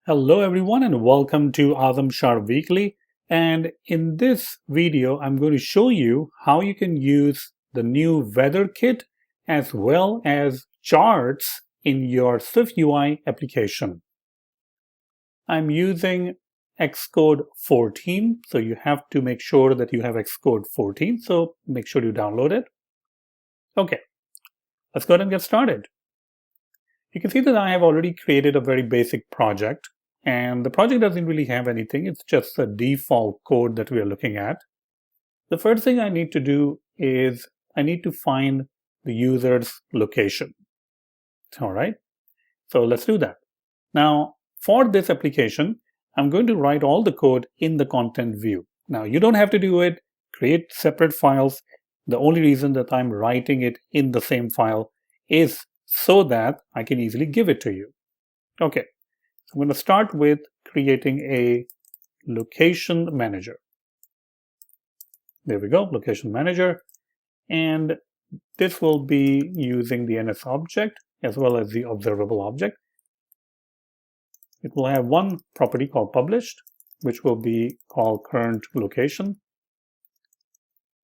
Hello everyone and welcome to Azam Sharp Weekly. And in this video, I'm going to show you how you can use the new WeatherKit as well as charts in your SwiftUI application. I'm using Xcode 14, so you have to make sure that you have Xcode 14, so make sure you download it. Okay, let's go ahead and get started. You can see that I have already created a very basic project. And the project doesn't really have anything. It's just the default code that we are looking at. The first thing I need to do is I need to find the user's location. All right. So let's do that. Now, for this application, I'm going to write all the code in the content view. Now, you don't have to do it. Create separate files. The only reason that I'm writing it in the same file is so that I can easily give it to you. Okay. I'm going to start with creating a location manager. There we go, location manager. And this will be using the NS object as well as the observable object. It will have one property called published, which will be called current location.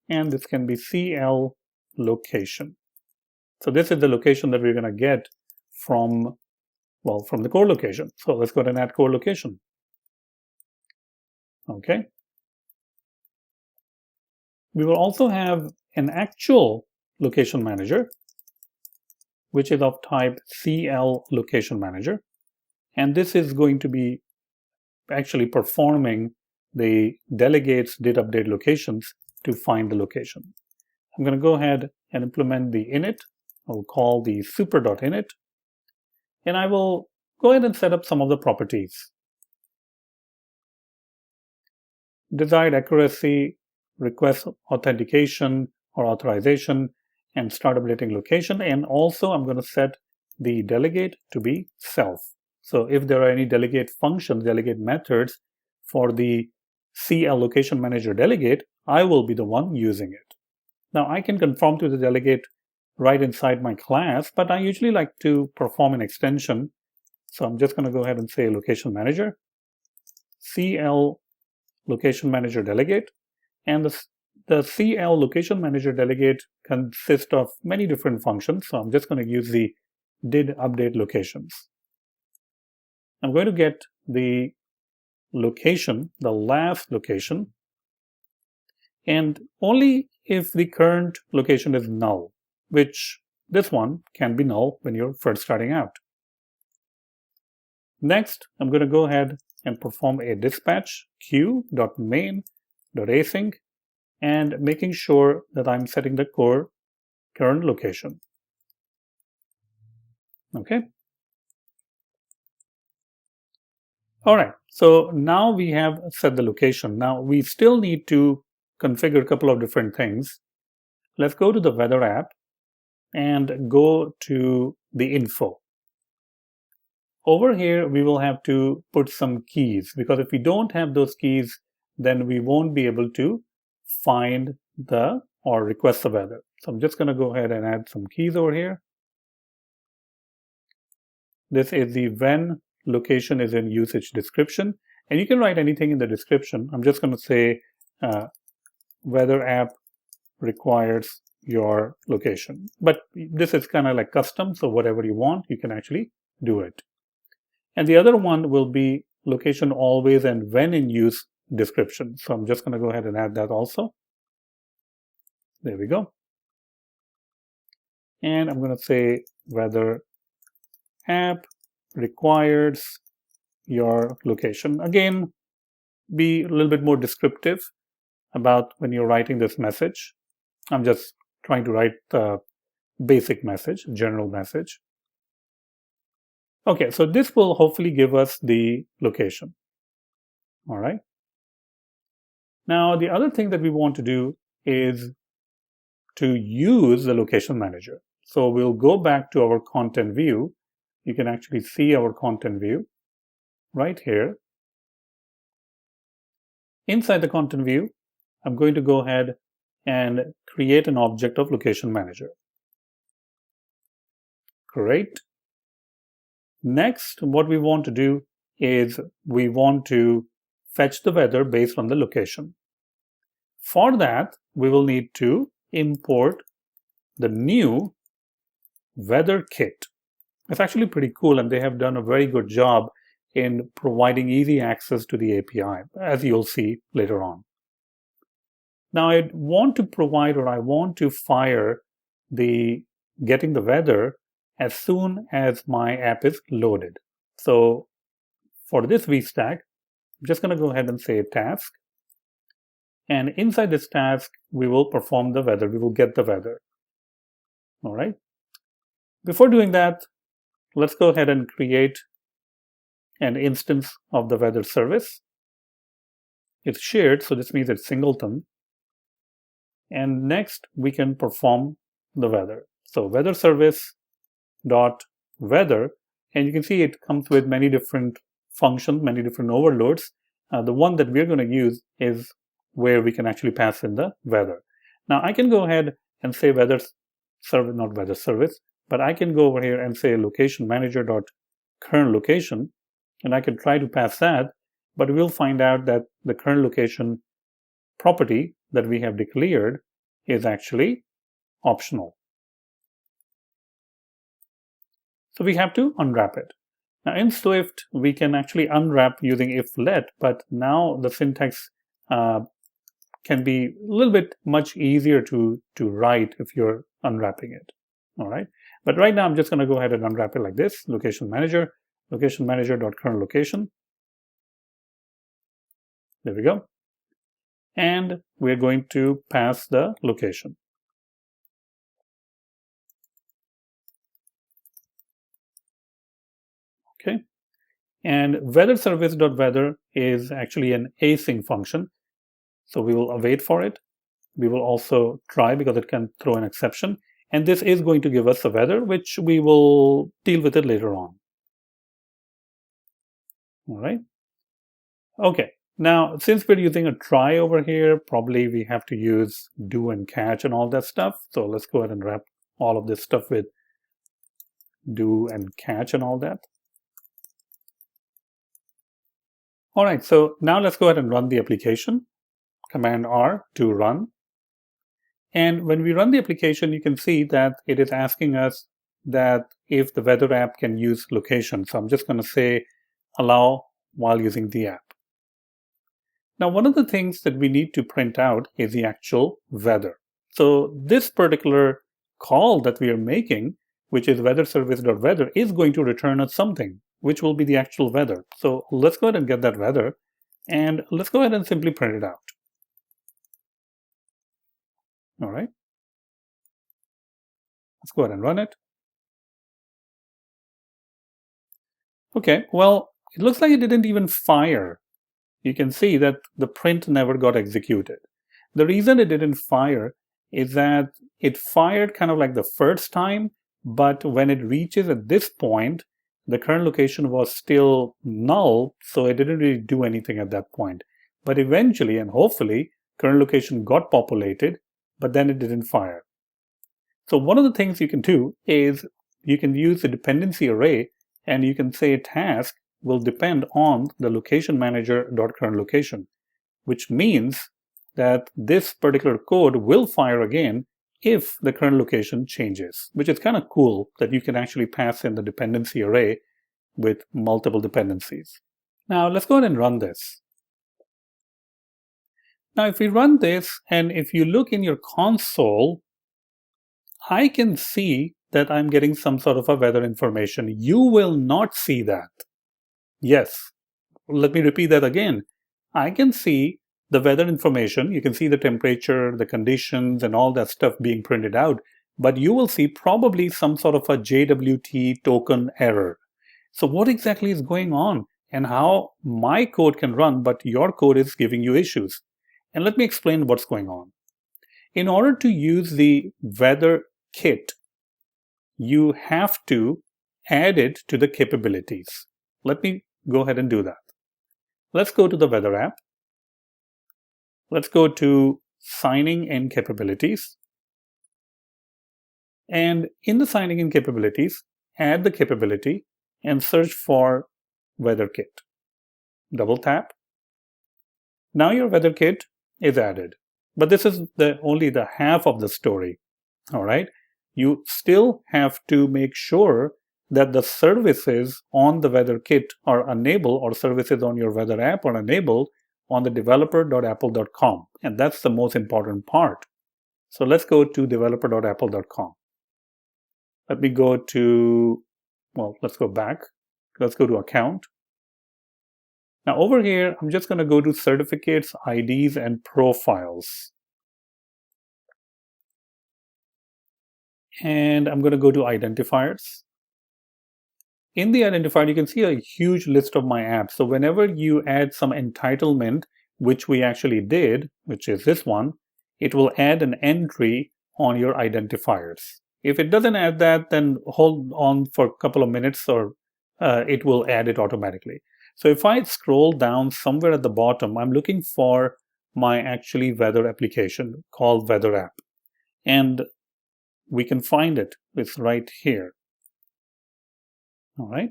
And this can be CL location. So this is the location that we're going to get from the core location. So let's go ahead and add core location. Okay. We will also have an actual location manager, which is of type CL location manager. And this is going to be actually performing the delegates did update locations to find the location. I'm going to go ahead and implement the init. I'll call the super.init. And I will go ahead and set up some of the properties. Desired accuracy, request authentication or authorization, and start updating location. And also I'm going to set the delegate to be self. So if there are any delegate functions, delegate methods for the CL location manager delegate, I will be the one using it. Now I can conform to the delegate right inside my class, but I usually like to perform an extension. So I'm just going to go ahead and say location manager, CL location manager delegate. And the CL location manager delegate consists of many different functions. So I'm just going to use the did update locations. I'm going to get the location, the last location, and only if the current location is null, which this one can be null when you're first starting out. Next, I'm going to go ahead and perform a dispatch queue.main.async and making sure that I'm setting the core current location. Okay. All right. So now we have set the location. Now we still need to configure a couple of different things. Let's go to the weather app and go to the info. Over here, we will have to put some keys, because if we don't have those keys, then we won't be able to find or request the weather. So I'm just going to go ahead and add some keys over here. This is the when location is in usage description, and you can write anything in the description. I'm just going to say weather app requires your location, but this is kind of like custom, so whatever you want, you can actually do it. And the other one will be location always and when in use description. So I'm just going to go ahead and add that also. There we go. And I'm going to say weather app requires your location. Again, be a little bit more descriptive about when you're writing this message. I'm just trying to write the basic message, general message. Okay, so this will hopefully give us the location. All right. Now, the other thing that we want to do is to use the location manager. So we'll go back to our content view. You can actually see our content view right here. Inside the content view, I'm going to go ahead and create an object of location manager. Great. Next, what we want to do is we want to fetch the weather based on the location. For that, we will need to import the new WeatherKit. It's actually pretty cool, and they have done a very good job in providing easy access to the API, as you'll see later on. Now I want to provide, or I want to fire the getting the weather as soon as my app is loaded. So for this VStack, I'm just going to go ahead and say task. And inside this task, we will perform the weather. We will get the weather. All right. Before doing that, let's go ahead and create an instance of the weather service. It's shared, so this means it's singleton. And next, we can perform the weather. So weather service dot weather, and you can see it comes with many different functions, many different overloads. The one that we're going to use is where we can actually pass in the weather. Now I can go ahead and say weather service, not weather service, but I can go over here and say location manager dot current location, and I can try to pass that, but we'll find out that the current location property that we have declared is actually optional. So we have to unwrap it. Now in Swift, we can actually unwrap using if let, but now the syntax can be a little bit much easier to write if you're unwrapping it. All right. But right now, I'm just going to go ahead and unwrap it like this. Location manager dot current location. There we go. And we're going to pass the location. Okay. And weather service dot weather is actually an async function. So we will await for it. We will also try because it can throw an exception. And this is going to give us the weather, which we will deal with it later on. All right. Okay. Now, since we're using a try over here, probably we have to use do and catch and all that stuff. So let's go ahead and wrap all of this stuff with do and catch and all that. All right. So now let's go ahead and run the application. Command R to run. And when we run the application, you can see that it is asking us that if the weather app can use location. So I'm just going to say allow while using the app. Now, one of the things that we need to print out is the actual weather. So this particular call that we are making, which is weather service.weather, is going to return us something, which will be the actual weather. So let's go ahead and get that weather, and let's go ahead and simply print it out. All right. Let's go ahead and run it. Okay, well, it looks like it didn't even fire. You can see that the print never got executed. The reason it didn't fire is that it fired kind of like the first time, but when it reaches at this point, the current location was still null, so it didn't really do anything at that point. But eventually, and hopefully, current location got populated, but then it didn't fire. So one of the things you can do is you can use the dependency array, and you can say task will depend on the location manager.current location, which means that this particular code will fire again if the current location changes, which is kind of cool that you can actually pass in the dependency array with multiple dependencies. Now let's go ahead and run this. Now if we run this, and if you look in your console, I can see that I'm getting some sort of a weather information. You will not see that. Yes, let me repeat that again. I can see the weather information. You can see the temperature, the conditions, and all that stuff being printed out, but you will see probably some sort of a JWT token error. So what exactly is going on and how my code can run, but your code is giving you issues? And let me explain what's going on. In order to use the WeatherKit, you have to add it to the capabilities. Let me go ahead and do that. Let's go to the weather app. Let's go to signing in capabilities. And in the signing in capabilities, add the capability and search for WeatherKit. double tap. Now your WeatherKit is added. But this is only the half of the story. All right. You still have to make sure that the services on the WeatherKit are enabled, or services on your weather app are enabled on the developer.apple.com. And that's the most important part. So let's go to developer.apple.com. Let me go to, well, let's go back. Let's go to account. Now over here, I'm just going to go to certificates, IDs, and profiles. And I'm going to go to identifiers. In the identifier, you can see a huge list of my apps. So whenever you add some entitlement, which we actually did, which is this one, it will add an entry on your identifiers. If it doesn't add that, then hold on for a couple of minutes, or it will add it automatically. So if I scroll down somewhere at the bottom, I'm looking for my actually weather application called Weather App. And we can find it. It's right here. All right.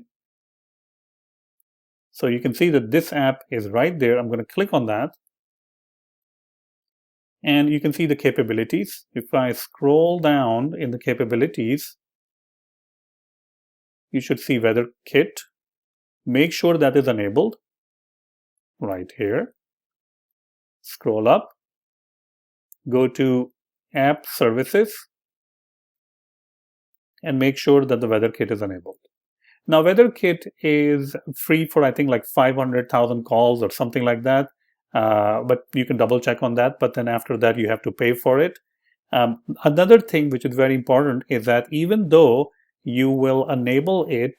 So you can see that this app is right there. I'm going to click on that. And you can see the capabilities. If I scroll down in the capabilities, you should see WeatherKit. Make sure that is enabled right here. Scroll up. Go to App Services. And make sure that the WeatherKit is enabled. Now, WeatherKit is free for, I think, like 500,000 calls or something like that. But you can double check on that. But then after that, you have to pay for it. Another thing which is very important is that even though you will enable it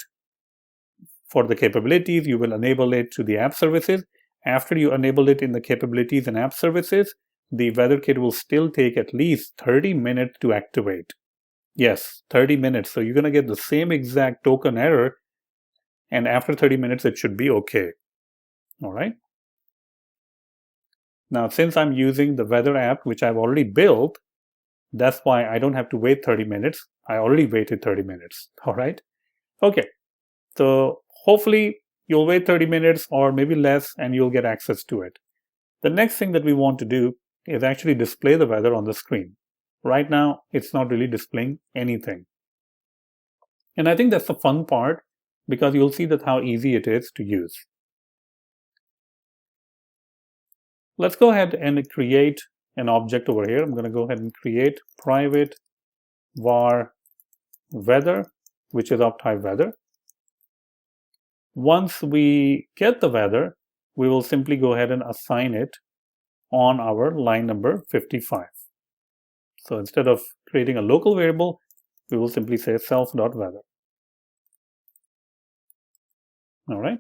for the capabilities, you will enable it to the app services. After you enable it in the capabilities and app services, the WeatherKit will still take at least 30 minutes to activate. Yes, 30 minutes. So you're going to get the same exact token error. And after 30 minutes, it should be okay. All right. Now, since I'm using the weather app, which I've already built, that's why I don't have to wait 30 minutes. I already waited 30 minutes. All right. Okay. So hopefully you'll wait 30 minutes or maybe less, and you'll get access to it. The next thing that we want to do is actually display the weather on the screen. Right now, it's not really displaying anything. And I think that's the fun part, because you'll see that how easy it is to use. Let's go ahead and create an object over here. I'm going to go ahead and create private var weather, which is of type weather. Once we get the weather, we will simply go ahead and assign it on our line number 55. So instead of creating a local variable, we will simply say self.weather. All right.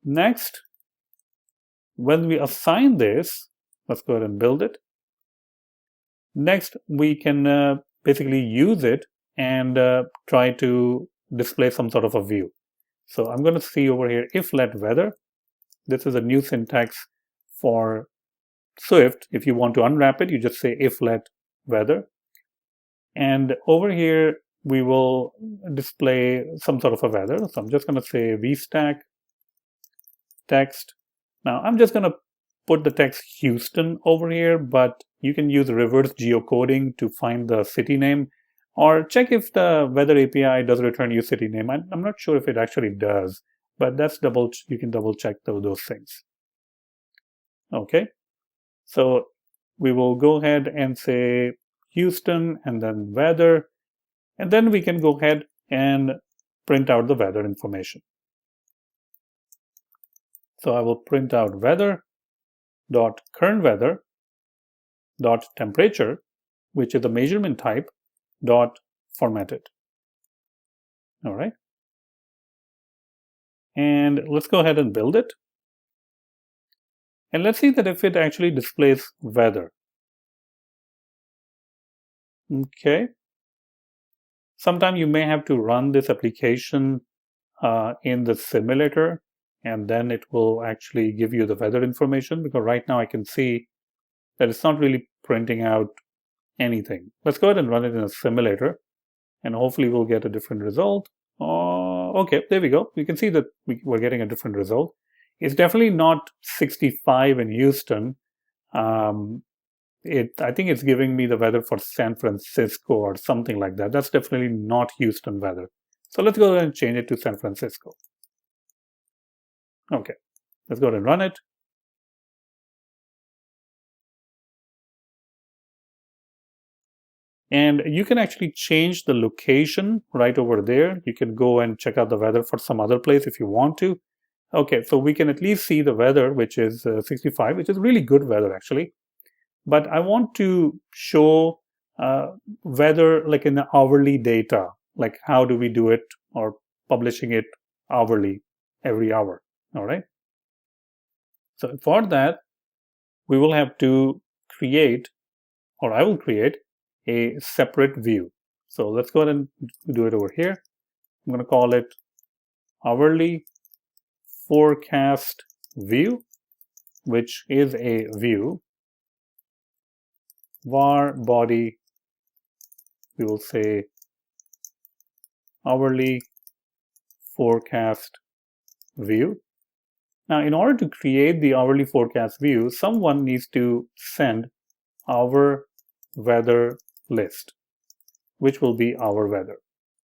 Next, when we assign this, let's go ahead and build it. Next, we can basically use it and try to display some sort of a view. So I'm going to see over here, if let weather. This is a new syntax for Swift. If you want to unwrap it, you just say if let weather. And over here, we will display some sort of a weather. So I'm just going to say vstack text. Now I'm just going to put the text Houston over here, but you can use reverse geocoding to find the city name, or check if the weather API does return you city name. I'm not sure if it actually does, but that's you can double check those things. Okay. So we will go ahead and say Houston and then weather, and then we can go ahead and print out the weather information. So I will print out weather.currentweather.temperature, which is the measurement type, .formatted. All right. And let's go ahead and build it. And let's see that if it actually displays weather. Okay. Sometime you may have to run this application in the simulator, and then it will actually give you the weather information, because right now I can see that it's not really printing out anything. Let's go ahead and run it in a simulator, and hopefully we'll get a different result. Okay, there we go. You can see that we're getting a different result. It's definitely not 65 in Houston. I think it's giving me the weather for San Francisco or something like that. That's definitely not Houston weather. So let's go ahead and change it to San Francisco. Okay, let's go ahead and run it. And you can actually change the location right over there. You can go and check out the weather for some other place if you want to. Okay, so we can at least see the weather, which is 65, which is really good weather actually. But I want to show weather like in the hourly data, like how do we do it, or publishing it hourly, every hour, all right? So for that, we will have to create, or I will create a separate view. So let's go ahead and do it over here. I'm going to call it hourly forecast view, which is a view. Var body, we will say hourly forecast view. Now, in order to create the hourly forecast view, someone needs to send our weather list, which will be our weather,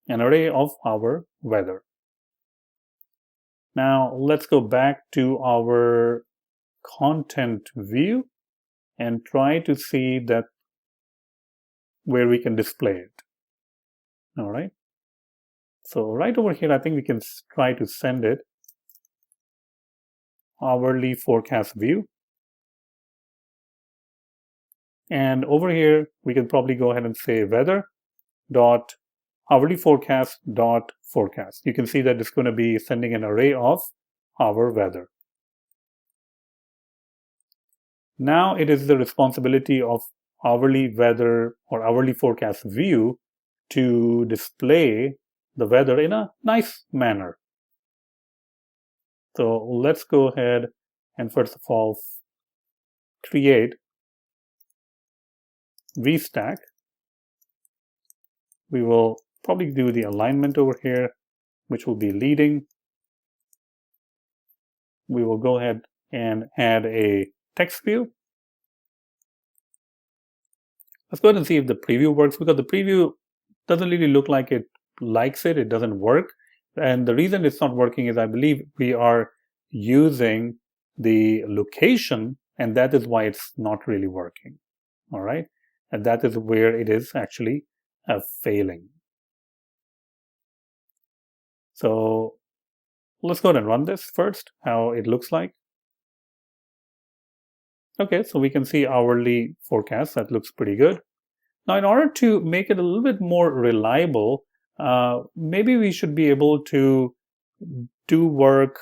an array of our weather. Now, let's go back to our content view and try to see that where we can display it. All right. So right over here, I think we can try to send it hourly forecast view. And over here, we can probably go ahead and say weather dot hourly forecast dot forecast. You can see that it's going to be sending an array of our weather. Now it is the responsibility of hourly weather or hourly forecast view to display the weather in a nice manner. So let's go ahead and first of all create vstack. We will probably do the alignment over here, which will be leading. We will go ahead and add a text view. Let's go ahead and see if the preview works, because the preview doesn't really look like it likes it. It doesn't work. And the reason it's not working is I believe we are using the location, and that is why it's not really working. All right. And that is where it is actually failing. So let's go ahead and run this first, how it looks like. Okay, so we can see hourly forecast. That looks pretty good. Now, in order to make it a little bit more reliable, maybe we should be able to do work,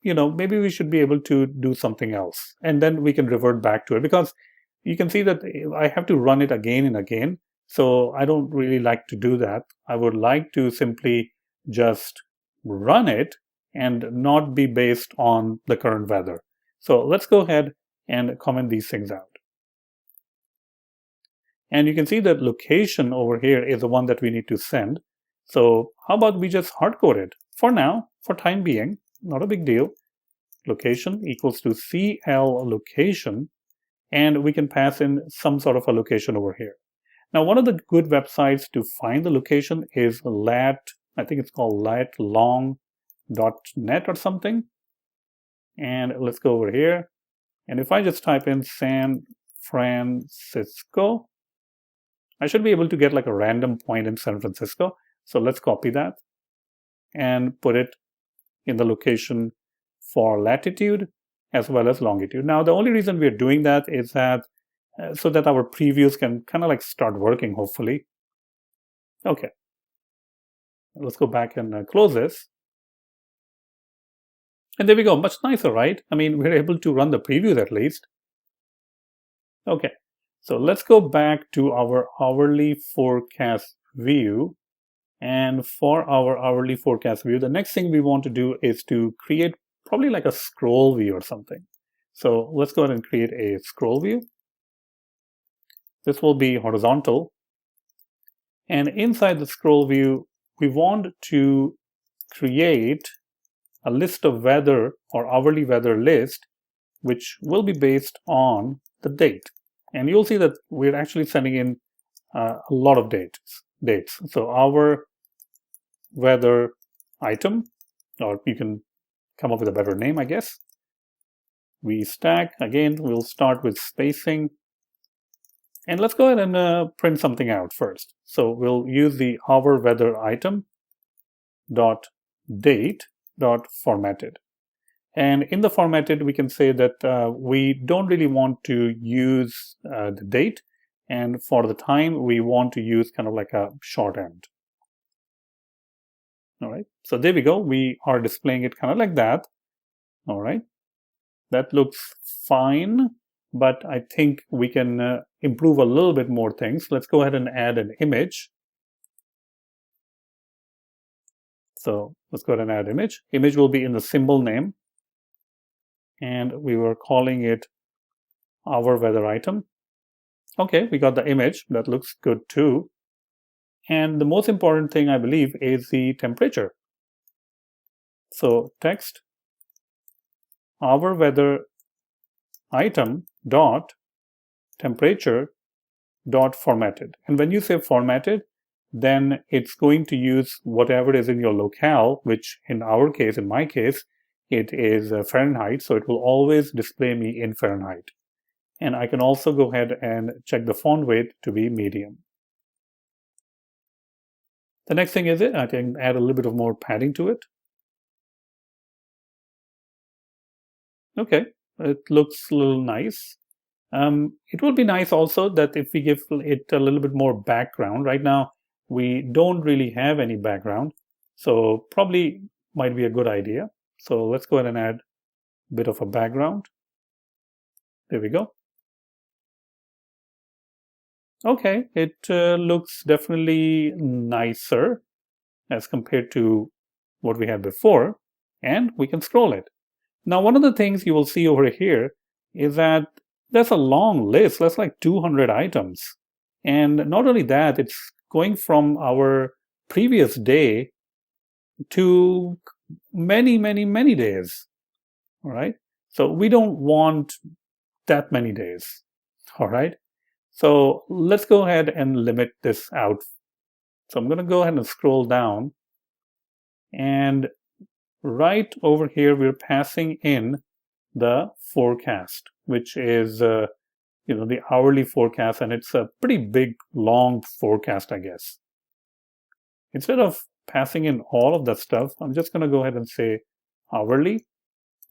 maybe we should be able to do something else, and then we can revert back to it, because you can see that I have to run it again and again. So I don't really like to do that. I would like to simply just run it and not be based on the current weather. So let's go ahead and comment these things out. And you can see that location over here is the one that we need to send. So how about we just hardcode it for now, for time being, not a big deal. Location equals to CL location, and we can pass in some sort of a location over here. Now, one of the good websites to find the location is lat, I think it's called latlong.net or something. And let's go over here. And if I just type in San Francisco, I should be able to get like a random point in San Francisco. So let's copy that and put it in the location for latitude as well as longitude. Now, the only reason we're doing that is that so that our previews can kind of like start working, hopefully. Okay. Let's go back and close this. And there we go. Much nicer, right? I mean, we're able to run the previews at least. Okay. So let's go back to our hourly forecast view. And for our hourly forecast view, the next thing we want to do is to create probably like a scroll view or something. So let's go ahead and create a scroll view. This will be horizontal. And inside the scroll view, we want to create a list of weather or hourly weather list, which will be based on the date. And you'll see that we're actually sending in a lot of dates. So our weather item, or you can come up with a better name, I guess. We stack, again, we'll start with spacing. And let's go ahead and print something out first. So we'll use the our weather item dot date dot formatted. And in the formatted, we can say that we don't really want to use the date. And for the time, we want to use kind of like a shorthand. All right. So there we go. We are displaying it kind of like that. All right. That looks fine, but I think we can improve a little bit more things. Let's go ahead and add an image. So let's go ahead and add image. Image will be in the symbol name. And we were calling it our weather item. Okay, we got the image. That looks good too. And the most important thing, I believe, is the temperature. So text our weather item dot temperature dot formatted. And when you say formatted, then it's going to use whatever is in your locale, which in our case, in my case, it is Fahrenheit. So it will always display me in Fahrenheit. And I can also go ahead and check the font weight to be medium. The next thing is I can add a little bit of more padding to it. Okay, it looks a little nice. It would be nice also that if we give it a little bit more background. Right now, we don't really have any background, so probably might be a good idea. So let's go ahead and add a bit of a background. There we go. Okay, it looks definitely nicer as compared to what we had before, and we can scroll it. Now, one of the things you will see over here is that there's a long list. That's like 200 items. And not only that, it's going from our previous day to many, many, many days. All right. So we don't want that many days. All right. So let's go ahead and limit this out. So I'm going to go ahead and scroll down. And right over here, we're passing in the forecast, which is the hourly forecast, and it's a pretty big, long forecast, I guess. Instead of passing in all of that stuff, I'm just going to go ahead and say hourly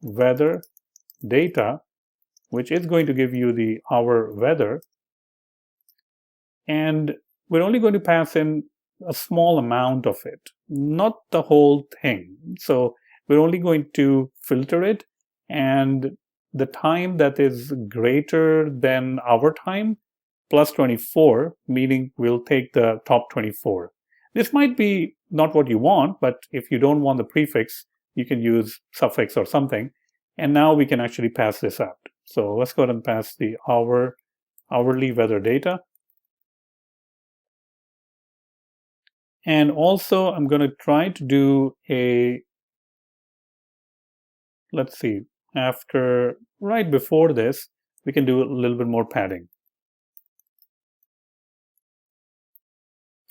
weather data, which is going to give you the hour weather. And we're only going to pass in a small amount of it, not the whole thing. So we're only going to filter it, and the time that is greater than our time plus 24, meaning we'll take the top 24. This might be not what you want, but if you don't want the prefix, you can use suffix or something. And now we can actually pass this out. So let's go ahead and pass the hourly weather data. And also, I'm going to try to do let's see, right before this, we can do a little bit more padding.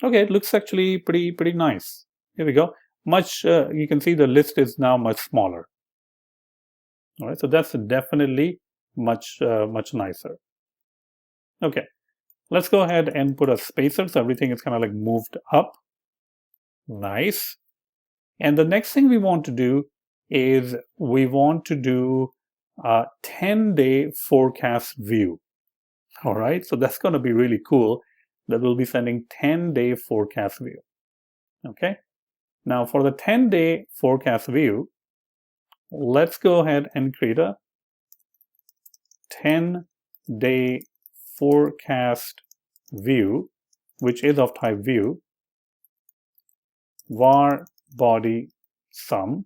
Okay, it looks actually pretty nice. Here we go. You can see the list is now much smaller. All right, so that's definitely much nicer. Okay, let's go ahead and put a spacer so everything is kind of like moved up. Nice. And the next thing we want to do is we want to do a 10-day forecast view. All right, so that's going to be really cool that we'll be sending 10-day forecast view. Okay, now for the 10-day forecast view, let's go ahead and create a 10-day forecast view, which is of type view, var body sum.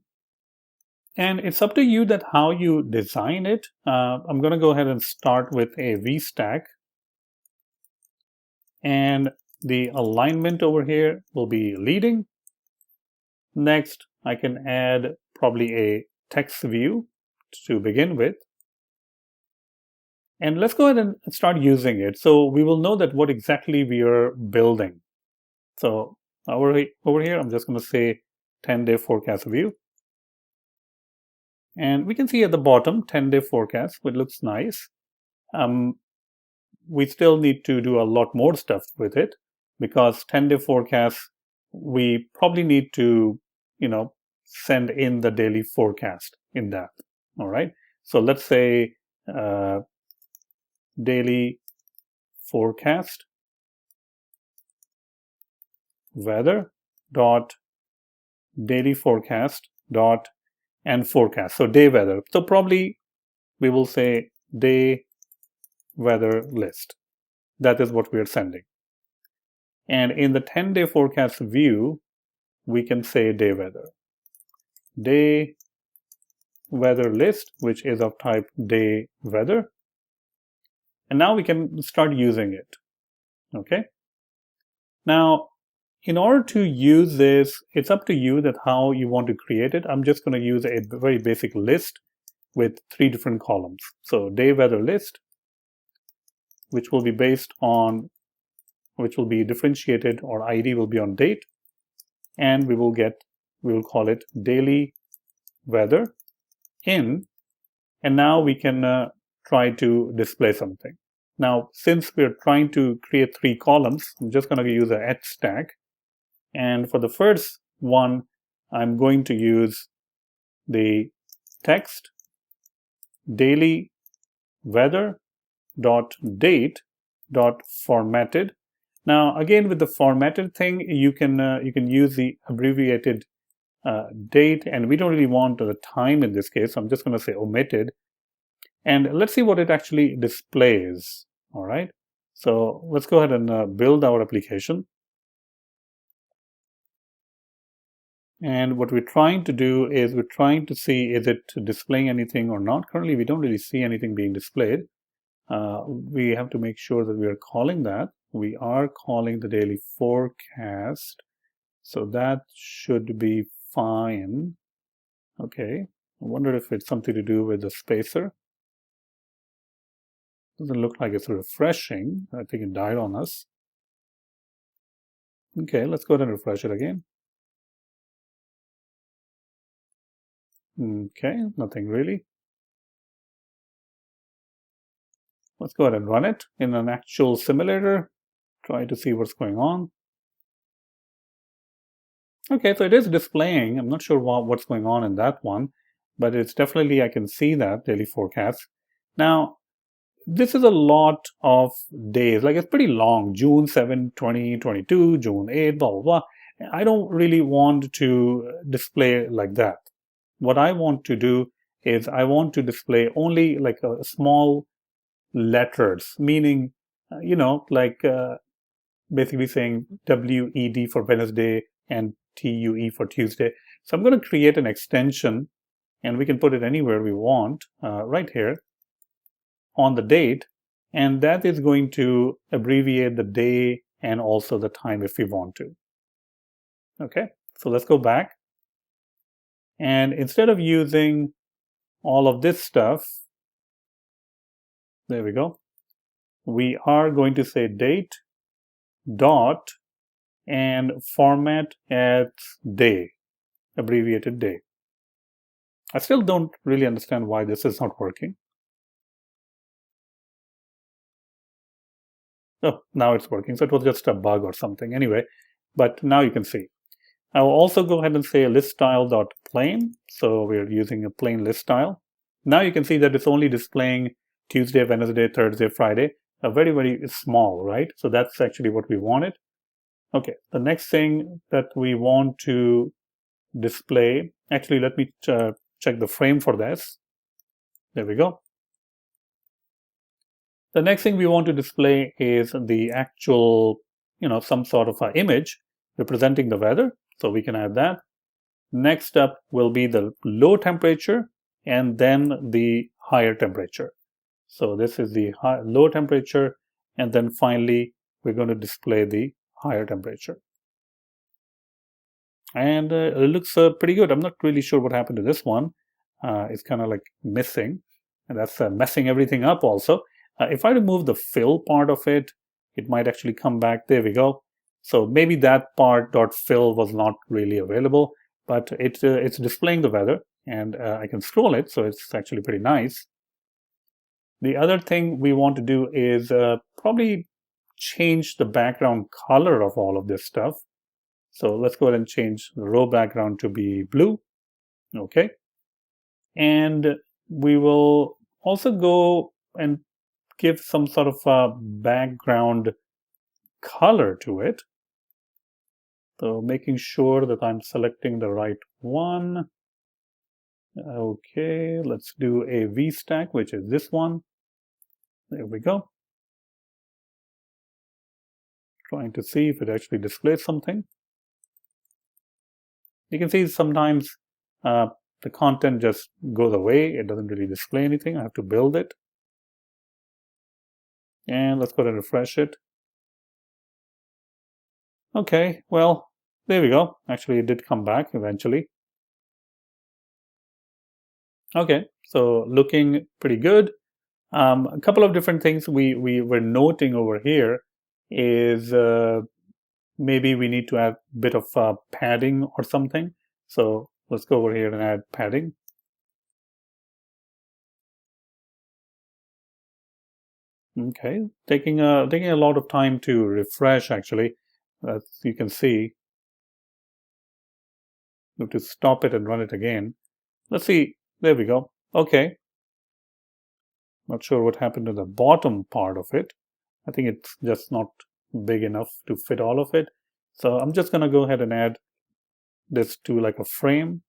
And it's up to you that how you design it. I'm going to go ahead and start with a VStack. And the alignment over here will be leading. Next, I can add probably a text view to begin with. And let's go ahead and start using it. So we will know that what exactly we are building. So over here, I'm just going to say 10-day forecast view. And we can see at the bottom, 10-day forecast, which looks nice. We still need to do a lot more stuff with it, because 10-day forecast, we probably need to, send in the daily forecast in that. All right. So let's say daily forecast weather dot daily forecast dot and forecast. So day weather. So probably we will say day weather list. That is what we are sending. And in the 10-day forecast view, we can say day weather. Day weather list, which is of type day weather. And now we can start using it. Okay. Now, in order to use this, it's up to you that how you want to create it. I'm just going to use a very basic list with 3 different columns. So day weather list, which will be differentiated, or ID will be on date, and we will call it daily weather in, and now we can try to display something. Now, since we're trying to create 3 columns, I'm just going to use a H stack. And for the first one, I'm going to use the text daily weather dot date dot formatted. Now, again, with the formatted thing, you can use the abbreviated date, and we don't really want the time in this case. So I'm just going to say omitted, and let's see what it actually displays. All right. So let's go ahead and build our application. And what we're trying to do is we're trying to see, is it displaying anything or not? Currently, we don't really see anything being displayed. We have to make sure that we are calling that. We are calling the daily forecast. So that should be fine. Okay. I wonder if it's something to do with the spacer. Doesn't look like it's refreshing. I think it died on us. Okay, let's go ahead and refresh it again. Okay, nothing really. Let's go ahead and run it in an actual simulator. Try to see what's going on. Okay, so it is displaying. I'm not sure what's going on in that one, but it's definitely, I can see that daily forecast. Now, this is a lot of days. Like, it's pretty long. June 7, 2022, June 8, blah, blah, blah. I don't really want to display like that. What I want to do is I want to display only like a small letters, meaning, basically saying WED for Wednesday and TUE for Tuesday. So I'm going to create an extension, and we can put it anywhere we want, right here on the date, and that is going to abbreviate the day and also the time if we want to. Okay, so let's go back. And instead of using all of this stuff, there we go, we are going to say date dot and format as day, abbreviated day. I still don't really understand why this is not working. Oh, now it's working. So it was just a bug or something. Anyway, but now you can see. I will also go ahead and say list style dot plain. So we're using a plain list style. Now you can see that it's only displaying Tuesday, Wednesday, Thursday, Friday. Very, very small, right? So that's actually what we wanted. Okay, the next thing that we want to display, actually, let me check the frame for this. There we go. The next thing we want to display is the actual, some sort of image representing the weather. So we can add that. Next up will be the low temperature and then the higher temperature. So this is the low temperature, and then finally we're going to display the higher temperature. And it looks pretty good. I'm not really sure what happened to this one. It's kind of like missing, and that's messing everything up also. If I remove the fill part of it, it might actually come back. There we go. So maybe that part .fill was not really available, but it's displaying the weather, and I can scroll it, so it's actually pretty nice. The other thing we want to do is probably change the background color of all of this stuff. So let's go ahead and change the row background to be blue. Okay. And we will also go and give some sort of a background color to it. So making sure that I'm selecting the right one. Okay, let's do a VStack, which is this one. There we go. Trying to see if it actually displays something. You can see sometimes the content just goes away. It doesn't really display anything. I have to build it. And let's go ahead and refresh it. Okay, well, there we go. Actually, it did come back eventually. Okay, so looking pretty good. A couple of different things we were noting over here is maybe we need to add a bit of padding or something. So let's go over here and add padding. Okay, taking a lot of time to refresh actually, as you can see. We have to stop it and run it again. Let's see. There we go. Okay. Not sure what happened to the bottom part of it. I think it's just not big enough to fit all of it. So I'm just going to go ahead and add this to like a frame,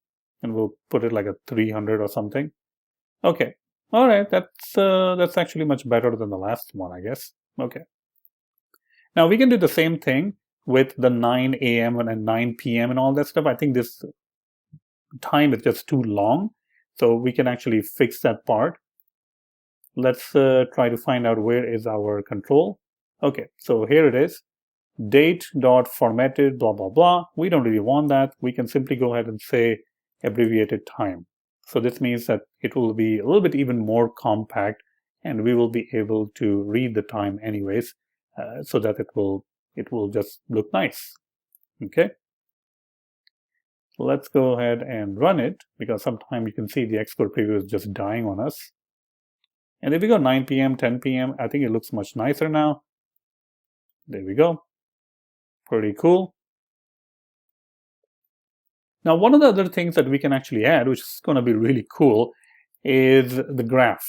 and we'll put it like a 300 or something. Okay. All right. That's actually much better than the last one, I guess. Okay. Now we can do the same thing with the 9 a.m. and 9 p.m. and all that stuff. I think this time is just too long, so we can actually fix that part. Let's try to find out where is our control. Okay, so here it is. Date dot formatted blah blah blah. We don't really want that. We can simply go ahead and say abbreviated time. So this means that it will be a little bit even more compact, and we will be able to read the time anyways, so that it will just look nice. Okay. Let's go ahead and run it, because sometimes you can see the export preview is just dying on us. And if we go 9 p.m., 10 p.m., I think it looks much nicer now. There we go. Pretty cool. Now, one of the other things that we can actually add, which is going to be really cool, is the graph.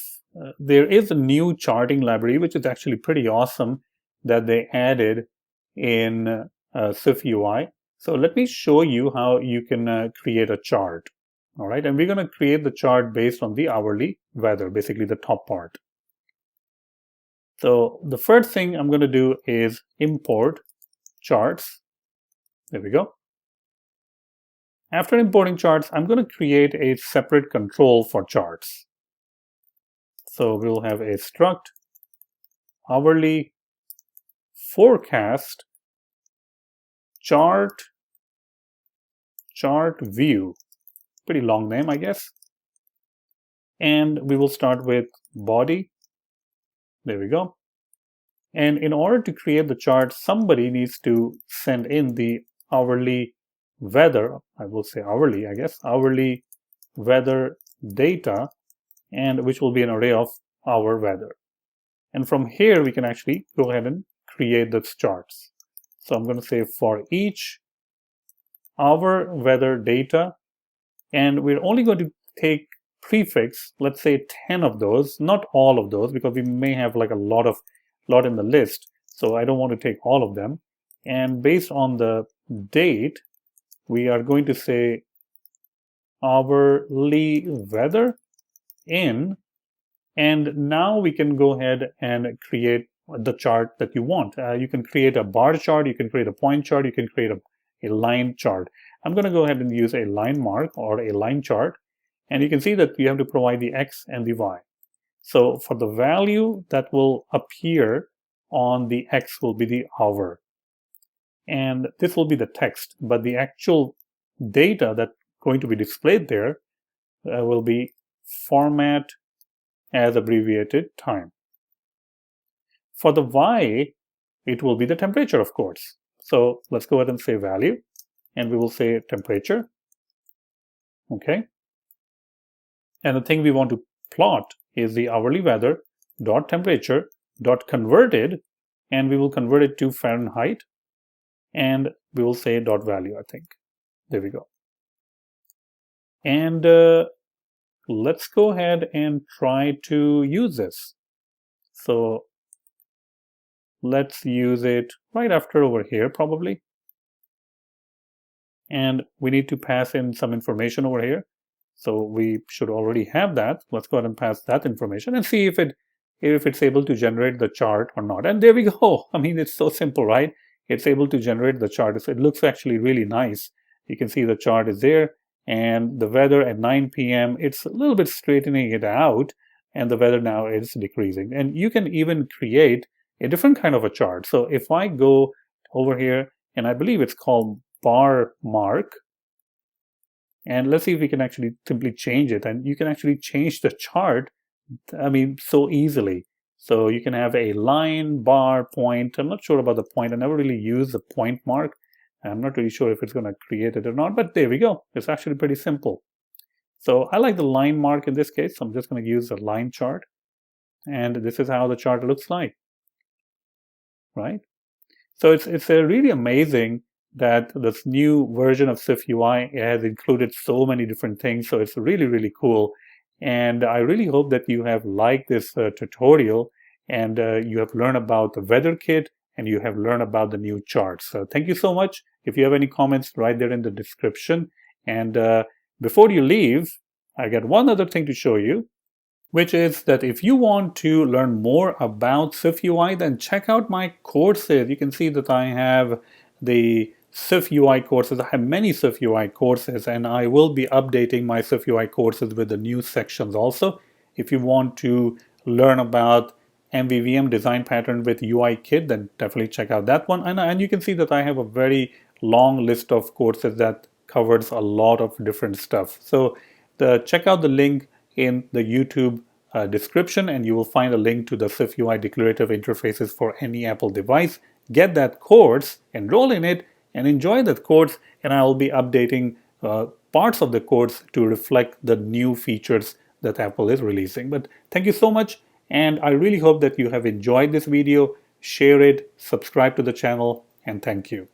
There is a new charting library, which is actually pretty awesome, that they added in SwiftUI. So let me show you how you can create a chart. All right, and we're going to create the chart based on the hourly weather, basically the top part. So the first thing I'm going to do is import charts. There we go. After importing charts, I'm going to create a separate control for charts. So we'll have a struct hourly forecast chart view. Pretty long name, I guess. And we will start with body. There we go. And in order to create the chart, somebody needs to send in the hourly weather. I will say hourly, I guess. Hourly weather data, and which will be an array of hour weather. And from here, we can actually go ahead and create those charts. So I'm going to say for each hour weather data, and we're only going to take prefix, let's say 10 of those, not all of those, because we may have like a lot in the list. So I don't want to take all of them. And based on the date, we are going to say hourly weather in, and now we can go ahead and create the chart that you want. You can create a bar chart, you can create a point chart, you can create a line chart. I'm going to go ahead and use a line mark or a line chart, and you can see that you have to provide the X and the Y. So for the value that will appear on the X will be the hour, and this will be the text, but the actual data that's going to be displayed there will be format as abbreviated time. For the y, it will be the temperature, of course. So let's go ahead and say value, and we will say temperature. Okay. And the thing we want to plot is the hourly weather dot temperature dot converted, and we will convert it to Fahrenheit, and we will say dot value, I think. There we go. And let's go ahead and try to use this. So let's use it right after over here, probably. And we need to pass in some information over here. So we should already have that. Let's go ahead and pass that information and see if it's able to generate the chart or not. And there we go. I mean, it's so simple, right? It's able to generate the chart. So it looks actually really nice. You can see the chart is there, and the weather at 9 p.m. it's a little bit straightening it out, and the weather now is decreasing. And you can even create a different kind of a chart. So if I go over here, and I believe it's called bar mark, and let's see if we can actually simply change it. And you can actually change the chart, I mean, so easily. So you can have a line, bar, point. I'm not sure about the point. I never really used the point mark. I'm not really sure if it's going to create it or not, but there we go. It's actually pretty simple. So I like the line mark in this case. So I'm just going to use a line chart. And this is how the chart looks like, right? So it's really amazing that this new version of SwiftUI has included so many different things. So it's really, really cool. And I really hope that you have liked this tutorial, and you have learned about the WeatherKit, and you have learned about the new charts. So thank you so much. If you have any comments, write there in the description. And before you leave, I got one other thing to show you, which is that if you want to learn more about SwiftUI, then check out my courses. You can see that I have the SwiftUI courses. I have many SwiftUI courses, and I will be updating my SwiftUI courses with the new sections also. If you want to learn about MVVM design pattern with UIKit, then definitely check out that one. And you can see that I have a very long list of courses that covers a lot of different stuff. So check out the link in the YouTube description, and you will find a link to the SwiftUI declarative interfaces for any Apple device. Get that course, enroll in it, and enjoy that course, and I will be updating parts of the course to reflect the new features that Apple is releasing. But thank you so much, and I really hope that you have enjoyed this video. Share it, subscribe to the channel, and thank you.